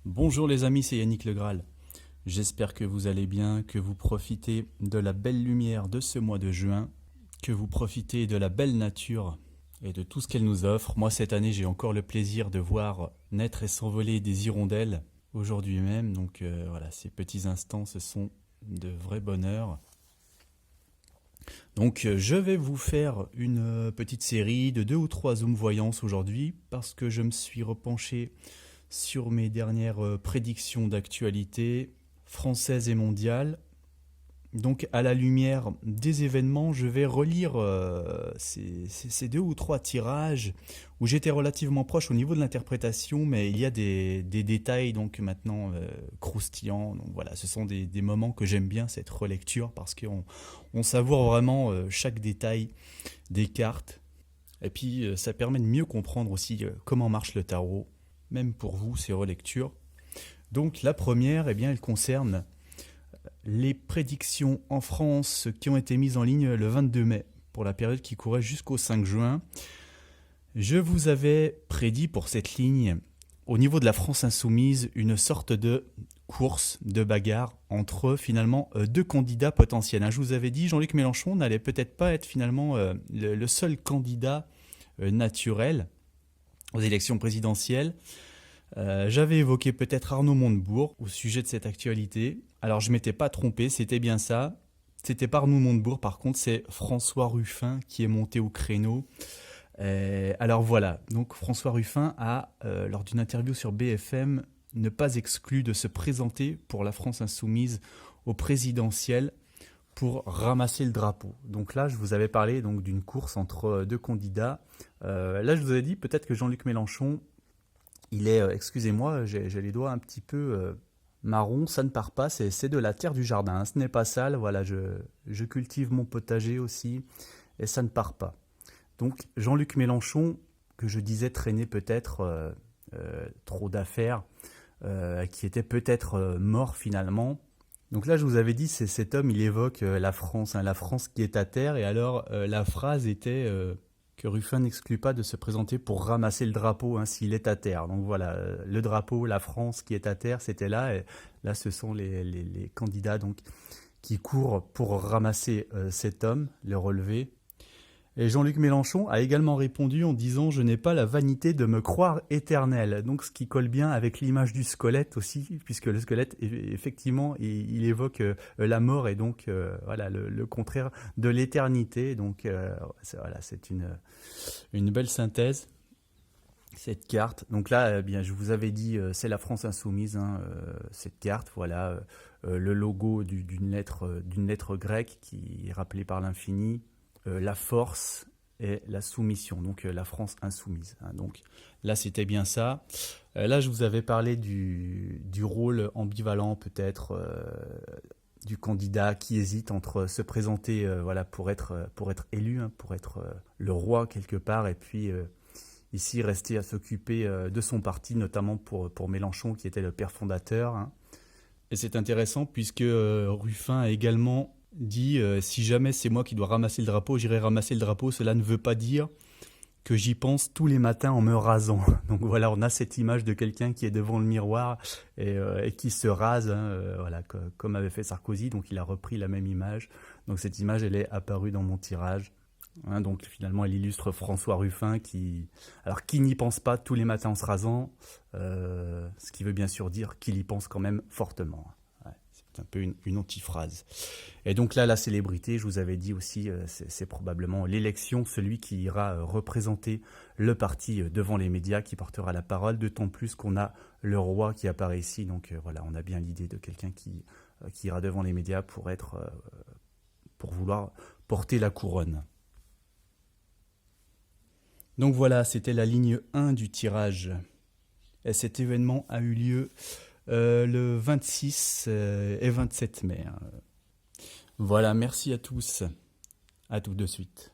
Bonjour les amis, c'est Yannick Le Graal. J'espère que vous allez bien, que vous profitez de la belle lumière de ce mois de juin, que vous profitez de la belle nature et de tout ce qu'elle nous offre. Moi cette année j'ai encore le plaisir de voir naître et s'envoler des hirondelles aujourd'hui même. Donc voilà, ces petits instants, ce sont de vrais bonheurs. Donc je vais vous faire une petite série de 2 ou 3 zooms voyances aujourd'hui parce que je me suis repenché sur mes dernières prédictions d'actualité française et mondiale. Donc à la lumière des événements, je vais relire ces 2 ou 3 tirages où j'étais relativement proche au niveau de l'interprétation, mais il y a des détails donc maintenant croustillants. Donc voilà, ce sont des moments que j'aime bien, cette relecture, parce qu'on savoure vraiment chaque détail des cartes. Et puis ça permet de mieux comprendre aussi comment marche le tarot, même pour vous, ces relectures. Donc la première, eh bien, elle concerne les prédictions en France qui ont été mises en ligne le 22 mai, pour la période qui courait jusqu'au 5 juin. Je vous avais prédit pour cette ligne, au niveau de la France insoumise, une sorte de course, de bagarre entre finalement 2 candidats potentiels. Je vous avais dit, Jean-Luc Mélenchon n'allait peut-être pas être finalement le seul candidat naturel aux élections présidentielles. J'avais évoqué peut-être Arnaud Montebourg au sujet de cette actualité. Alors je m'étais pas trompé, c'était bien ça. C'était pas Arnaud Montebourg, par contre c'est François Ruffin qui est monté au créneau. Alors voilà, donc François Ruffin a, lors d'une interview sur BFM, ne pas exclu de se présenter pour la France insoumise au présidentiel pour ramasser le drapeau. Donc là, je vous avais parlé donc d'une course entre 2 candidats. Là, je vous avais dit peut-être que Jean-Luc Mélenchon, il est, excusez-moi, j'ai les doigts un petit peu marron, ça ne part pas, c'est de la terre du jardin, hein, ce n'est pas sale, voilà, je cultive mon potager aussi, et ça ne part pas. Donc Jean-Luc Mélenchon, que je disais traîner peut-être trop d'affaires, qui était peut-être mort finalement. Donc là, je vous avais dit, c'est cet homme, il évoque la France, la France qui est à terre, et alors la phrase était que Ruffin n'exclut pas de se présenter pour ramasser le drapeau s'il est à terre. Donc voilà, le drapeau, la France qui est à terre, c'était là, et là ce sont les candidats donc, qui courent pour ramasser cet homme, le relever. Et Jean-Luc Mélenchon a également répondu en disant « Je n'ai pas la vanité de me croire éternel ». Donc ce qui colle bien avec l'image du squelette aussi, puisque le squelette, effectivement, il évoque la mort et donc voilà, le contraire de l'éternité. Donc voilà, c'est une belle synthèse, cette carte. Donc là, bien, je vous avais dit, c'est la France insoumise, cette carte, voilà, le logo d'une lettre grecque qui est rappelée par l'infini. La force et la soumission, donc la France insoumise. Donc là, c'était bien ça. Là, je vous avais parlé du rôle ambivalent peut-être du candidat qui hésite entre se présenter voilà, pour être élu, pour être le roi quelque part, et puis ici rester à s'occuper de son parti, notamment pour Mélenchon qui était le père fondateur. Et c'est intéressant puisque Ruffin a également dit si jamais c'est moi qui dois ramasser le drapeau, j'irai ramasser le drapeau. Cela ne veut pas dire que j'y pense tous les matins en me rasant. Donc voilà, on a cette image de quelqu'un qui est devant le miroir et qui se rase, voilà, comme avait fait Sarkozy. Donc il a repris la même image. Donc cette image, elle est apparue dans mon tirage. Donc finalement, elle illustre François Ruffin qui n'y pense pas tous les matins en se rasant, ce qui veut bien sûr dire qu'il y pense quand même fortement. C'est un peu une antiphrase. Et donc là, la célébrité, je vous avais dit aussi, c'est probablement l'élection, celui qui ira représenter le parti devant les médias, qui portera la parole, d'autant plus qu'on a le roi qui apparaît ici. Donc voilà, on a bien l'idée de quelqu'un qui ira devant les médias pour vouloir porter la couronne. Donc voilà, c'était la ligne 1 du tirage. Et cet événement a eu lieu le 26 et 27 mai. Voilà, merci à tous. À tout de suite.